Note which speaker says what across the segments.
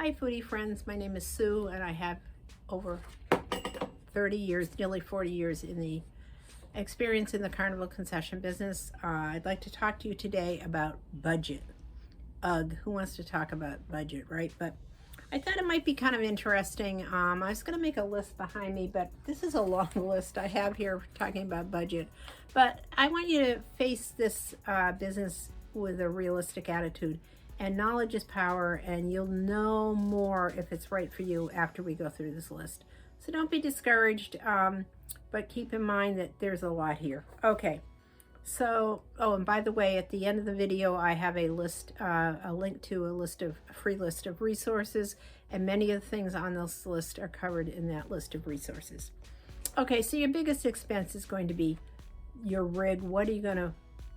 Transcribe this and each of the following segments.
Speaker 1: Hi foodie friends, my name is Sue and I have over 30 years, nearly 40 years in the experience in the carnival concession business. I'd like to talk to you today about budget. Ugh, who wants to talk about budget, right? But I thought it might be kind of interesting. I was going to make a list behind me, but this is a long list I have here talking about budget. But I want you to face this business with a realistic attitude. And knowledge is power, and you'll know more if it's right for you after we go through this list. So don't be discouraged, but keep in mind that there's a lot here. Okay, so, oh, and by the way, at the end of the video, I have a list, a link to a free list of resources, and many of the things on this list are covered in that list of resources. Okay, so your biggest expense is going to be your rig. What are you going to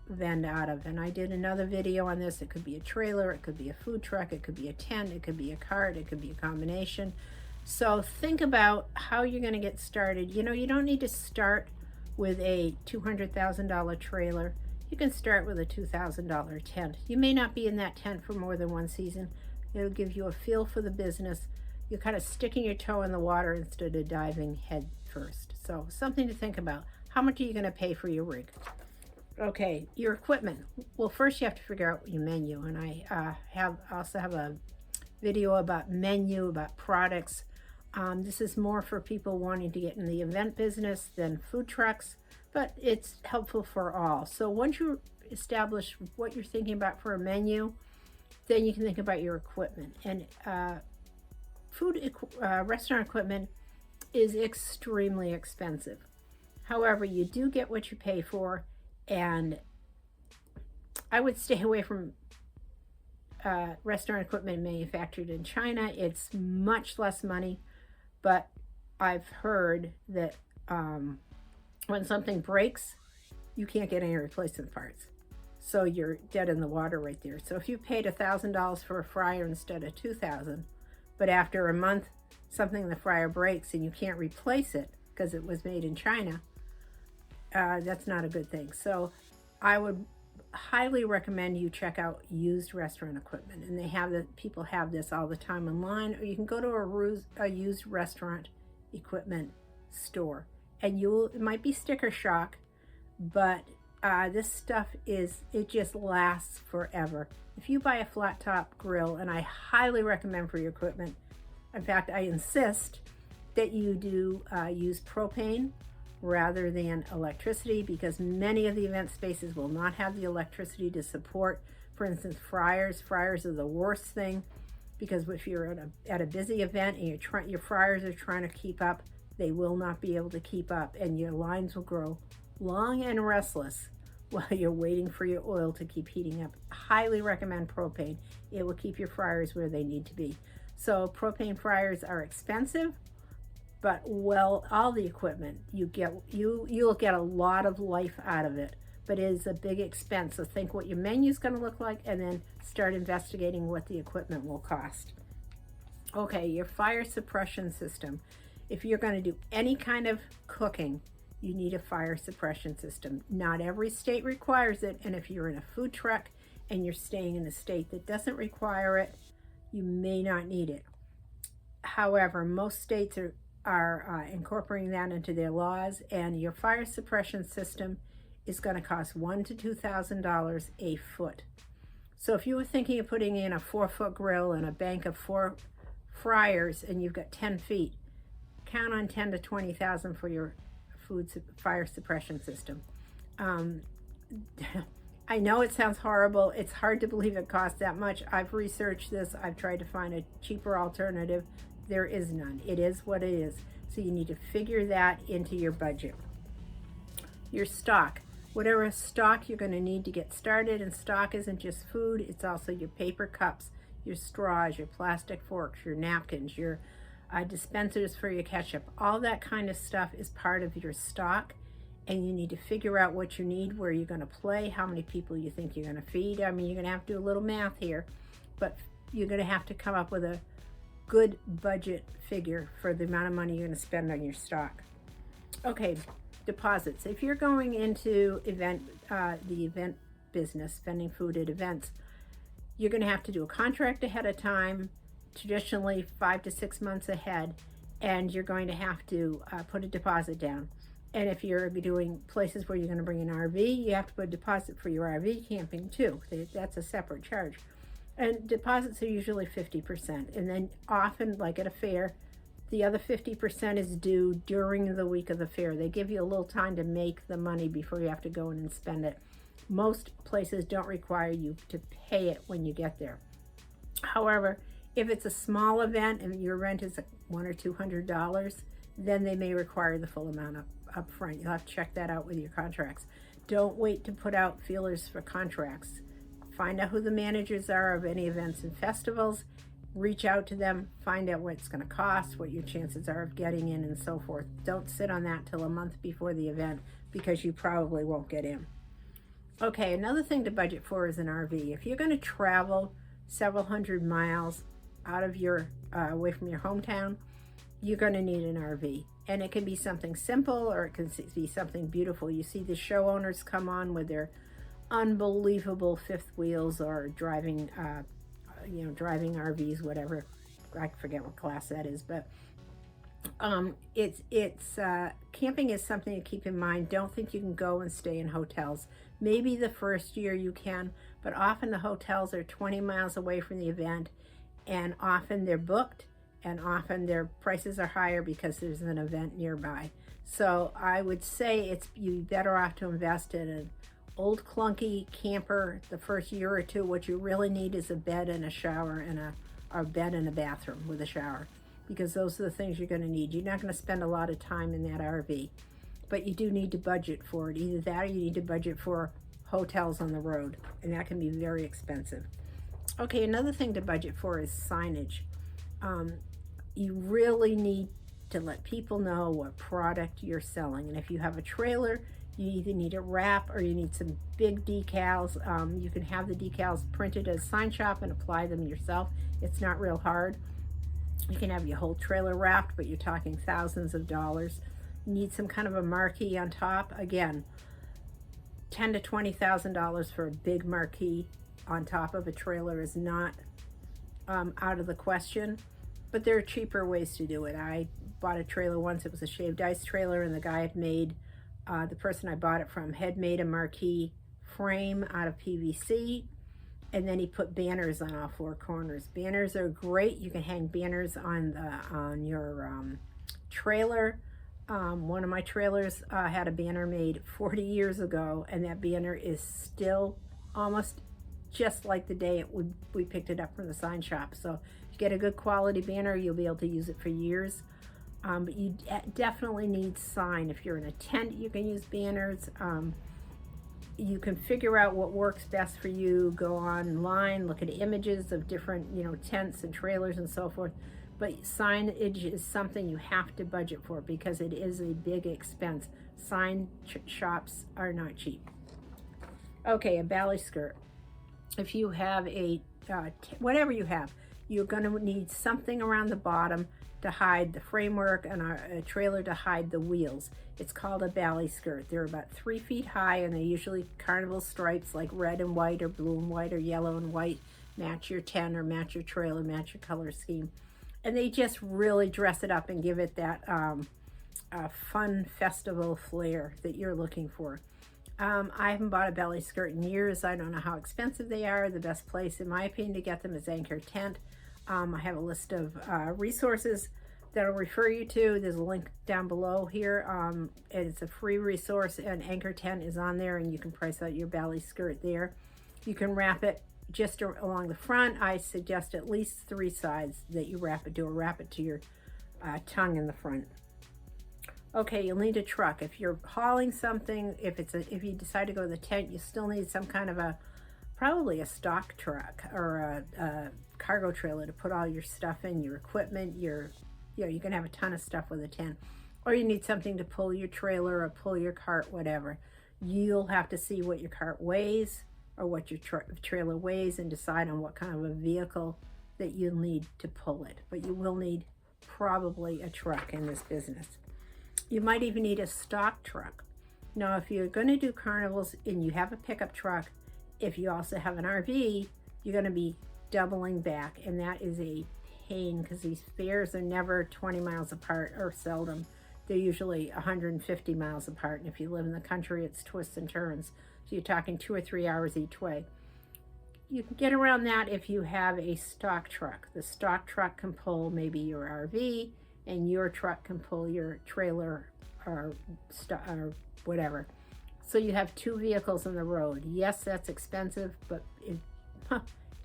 Speaker 1: vend out of? And I did another video on this. It could be a trailer, it could be a food truck, it could be a tent, it could be a cart, it could be a combination. So think about how you're going to get started. You know, you don't need to start with a $200,000 trailer. You can start with a $2,000 tent. You may not be in that tent for more than one season. It'll give you a feel for the business. You're kind of sticking your toe in the water instead of diving head first. So something to think about. How much are you going to pay for your rig? Okay, your equipment. Well, first you have to figure out your menu, and I also have a video about menu, about products. This is more for people wanting to get in the event business than food trucks, but it's helpful for all. So once you establish what you're thinking about for a menu, then you can think about your equipment. And restaurant equipment is extremely expensive. However, you do get what you pay for. And I would stay away from restaurant equipment manufactured in China. It's much less money, but I've heard that when something breaks, you can't get any replacement parts. So you're dead in the water right there. So if you paid $1,000 for a fryer instead of $2,000, but after a month, something in the fryer breaks and you can't replace it because it was made in China, that's not a good thing. So I would highly recommend you check out used restaurant equipment, and people have this all the time online, or you can go to a used restaurant equipment store, and it might be sticker shock, but this stuff it just lasts forever. If you buy a flat top grill, and I highly recommend for your equipment, in fact I insist that you do use propane rather than electricity, because many of the event spaces will not have the electricity to support, for instance, fryers. Fryers are the worst thing, because if you're at a busy event and your fryers are trying to keep up, they will not be able to keep up, and your lines will grow long and restless while you're waiting for your oil to keep heating up. Highly recommend propane. It will keep your fryers where they need to be. So propane fryers are expensive, but all the equipment you'll get a lot of life out of it, but it is a big expense. So think what your menu is going to look like, and then start investigating what the equipment will cost. Okay, your fire suppression system. If you're going to do any kind of cooking, you need a fire suppression system. Not every state requires it, and if you're in a food truck and you're staying in a state that doesn't require it, you may not need it. However, most states are incorporating that into their laws, and your fire suppression system is going to cost $1,000 to $2,000 a foot. So if you were thinking of putting in a 4-foot grill and a bank of 4 fryers, and you've got 10 feet, count on $10,000 to $20,000 for your fire suppression system. I know it sounds horrible. It's hard to believe it costs that much. I've researched this. I've tried to find a cheaper alternative. There is none. It is what it is. So you need to figure that into your budget. Your stock. Whatever stock you're going to need to get started, and stock isn't just food, it's also your paper cups, your straws, your plastic forks, your napkins, your dispensers for your ketchup. All that kind of stuff is part of your stock, and you need to figure out what you need, where you're going to play, how many people you think you're going to feed. I mean, you're going to have to do a little math here, but you're going to have to come up with a good budget figure for the amount of money you're going to spend on your stock. Okay, deposits. If you're going into the event business, spending food at events, you're going to have to do a contract ahead of time. traditionally 5 to 6 months ahead, and you're going to have to put a deposit down. And if you're doing places where you're going to bring an RV, you have to put a deposit for your RV camping too. That's a separate charge. And deposits are usually 50%. And then often, like at a fair, the other 50% is due during the week of the fair. They give you a little time to make the money before you have to go in and spend it. Most places don't require you to pay it when you get there. However, if it's a small event and your rent is $100 or $200, then they may require the full amount up front. You'll have to check that out with your contracts. Don't wait to put out feelers for contracts. Find out who the managers are of any events and festivals. Reach out to them, find out what it's going to cost, what your chances are of getting in, and so forth. Don't sit on that till a month before the event, because you probably won't get in. Okay, another thing to budget for is an RV. If you're going to travel several hundred miles out of your away from your hometown, you're going to need an RV. And it can be something simple, or it can be something beautiful. You see the show owners come on with their unbelievable fifth wheels, or driving driving RVs, whatever. I forget what class that is, but camping is something to keep in mind. Don't think you can go and stay in hotels. Maybe the first year you can, but often the hotels are 20 miles away from the event, and often they're booked, and often their prices are higher because there's an event nearby. So I would say you're better off to invest in an old clunky camper the first year or two. What you really need is a bed and a shower, and a bed and a bathroom with a shower, because those are the things you're going to need. You're not going to spend a lot of time in that RV, but you do need to budget for it. Either that, or you need to budget for hotels on the road, and that can be very expensive. Okay, another thing to budget for is signage. You really need to let people know what product you're selling, and if you have a trailer, you either need a wrap or you need some big decals. You can have the decals printed as sign shop and apply them yourself. It's not real hard. You can have your whole trailer wrapped, but you're talking thousands of dollars. You need some kind of a marquee on top. Again, $10,000 to $20,000 for a big marquee on top of a trailer is not out of the question, but there are cheaper ways to do it. I bought a trailer once. It was a shaved ice trailer, and the guy had made the person I bought it from had made a marquee frame out of PVC, and then he put banners on all four corners. Banners are great. You can hang banners on your trailer. One of my trailers had a banner made 40 years ago, and that banner is still almost just like the day we picked it up from the sign shop. So if you get a good quality banner, you'll be able to use it for years. But you definitely need sign. If you're in a tent, you can use banners. You can figure out what works best for you. Go online, look at images of different, tents and trailers and so forth. But signage is something you have to budget for, because it is a big expense. Sign shops are not cheap. Okay, a bally skirt. If you have whatever you have, you're going to need something around the bottom to hide the framework, and a trailer to hide the wheels. It's called a bally skirt. They're about 3 feet high, and they're usually carnival stripes, like red and white, or blue and white, or yellow and white. Match your tent, or match your trailer, match your color scheme. And they just really dress it up and give it that fun festival flair that you're looking for. I haven't bought a belly skirt in years. I don't know how expensive they are. The best place, in my opinion, to get them is Anchor Tent. I have a list of resources that I'll refer you to. There's a link down below here. It's a free resource, and Anchor Tent is on there, and you can price out your belly skirt there. You can wrap it just along the front. I suggest at least 3 sides that you wrap it to, or wrap it to your tongue in the front. Okay, you'll need a truck. If you're hauling something, if you decide to go to the tent, you still need some kind of probably a stock truck, or a cargo trailer to put all your stuff in, your equipment, you can have a ton of stuff with a tent. Or you need something to pull your trailer or pull your cart, whatever. You'll have to see what your cart weighs, or what your trailer weighs, and decide on what kind of a vehicle that you'll need to pull it. But you will need probably a truck in this business. You might even need a stock truck. Now, if you're going to do carnivals and you have a pickup truck, if you also have an RV, you're going to be doubling back, and that is a pain because these fairs are never 20 miles apart, or seldom. They're usually 150 miles apart, and if you live in the country, it's twists and turns. So you're talking 2 or 3 hours each way. You can get around that if you have a stock truck. The stock truck can pull maybe your RV, and your truck can pull your trailer or whatever. So you have 2 vehicles on the road. Yes, that's expensive, but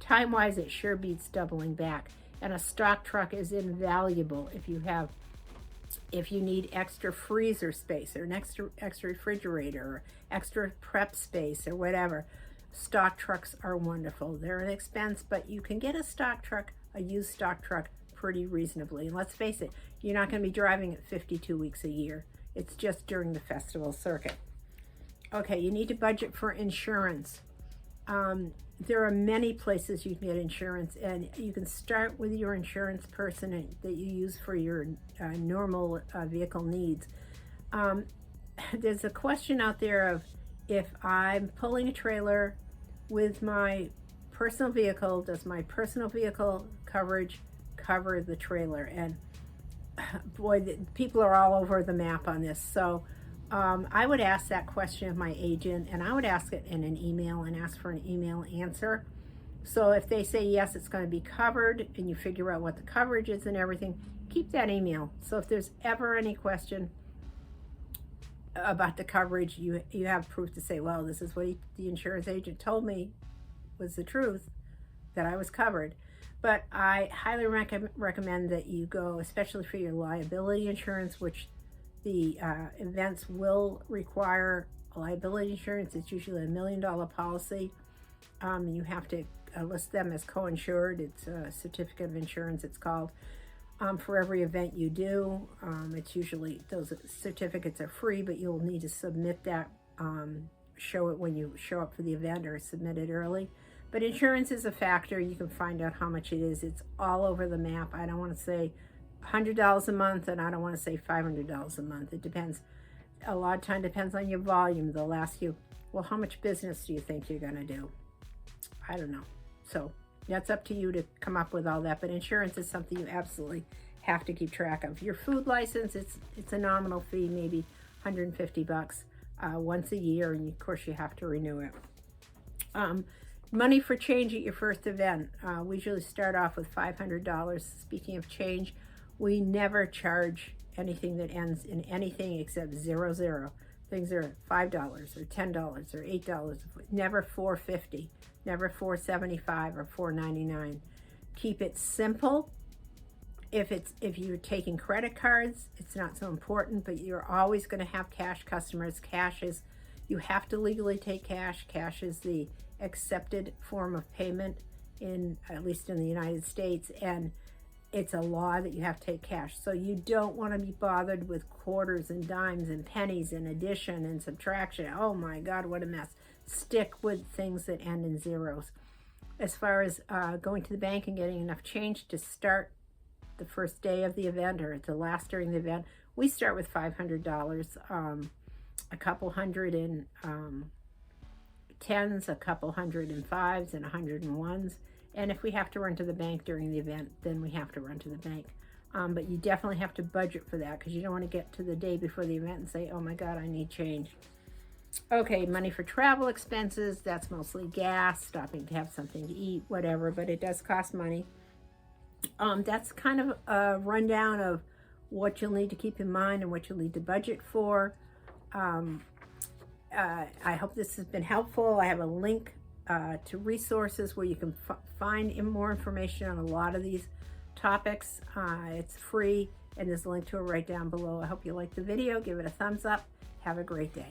Speaker 1: time-wise, it sure beats doubling back. And a stock truck is invaluable if you need extra freezer space, or an extra refrigerator, or extra prep space, or whatever. Stock trucks are wonderful. They're an expense, but you can get a used stock truck pretty reasonably. And let's face it, you're not going to be driving it 52 weeks a year. It's just during the festival circuit. Okay, you need to budget for insurance. There are many places you can get insurance, and you can start with your insurance person that you use for your normal vehicle needs. There's a question out there of, if I'm pulling a trailer with my personal vehicle, does my personal vehicle coverage cover the trailer? And boy, people are all over the map on this. So I would ask that question of my agent, and I would ask it in an email and ask for an email answer. So if they say yes, it's going to be covered, and you figure out what the coverage is and everything, keep that email. So if there's ever any question about the coverage, you have proof to say, well, this is what the insurance agent told me was the truth, that I was covered. But I highly recommend that you go, especially for your liability insurance, which the events will require liability insurance. It's usually $1 million policy. You have to list them as co-insured. It's a certificate of insurance, it's called. For every event you do, it's usually, those certificates are free, but you'll need to submit that, show it when you show up for the event, or submit it early. But insurance is a factor. You can find out how much it is. It's all over the map. I don't want to say $100 a month, and I don't want to say $500 a month. It depends. A lot of time depends on your volume. They'll ask you, well, how much business do you think you're going to do? I don't know. So that's up to you to come up with all that, but insurance is something you absolutely have to keep track of. Your food license, it's a nominal fee, maybe $150 once a year, and of course you have to renew it. Money for change at your first event. We usually start off with $500. Speaking of change, we never charge anything that ends in anything except 00. Things are $5 or $10 or $8, never $4.50. Never $4.75 or $4.99. Keep it simple. If you're taking credit cards, it's not so important, but you're always going to have cash customers. You have to legally take cash. Cash is the accepted form of payment at least in the United States, and it's a law that you have to take cash. So you don't want to be bothered with quarters and dimes and pennies and addition and subtraction. Oh my God, what a mess. Stick with things that end in zeros. As far as going to the bank and getting enough change to start the first day of the event or to last during the event, we start with $500, a couple hundred in tens, a couple hundred in fives, and 100 in ones. And if we have to run to the bank during the event, then we have to run to the bank. But you definitely have to budget for that, because you don't want to get to the day before the event and say, oh my God, I need change. Okay, money for travel expenses. That's mostly gas, stopping to have something to eat, whatever, but it does cost money. That's kind of a rundown of what you'll need to keep in mind and what you'll need to budget for. I hope this has been helpful. I have a link to resources where you can find more information on a lot of these topics. It's free, and there's a link to it right down below. I hope you liked the video. Give it a thumbs up. Have a great day.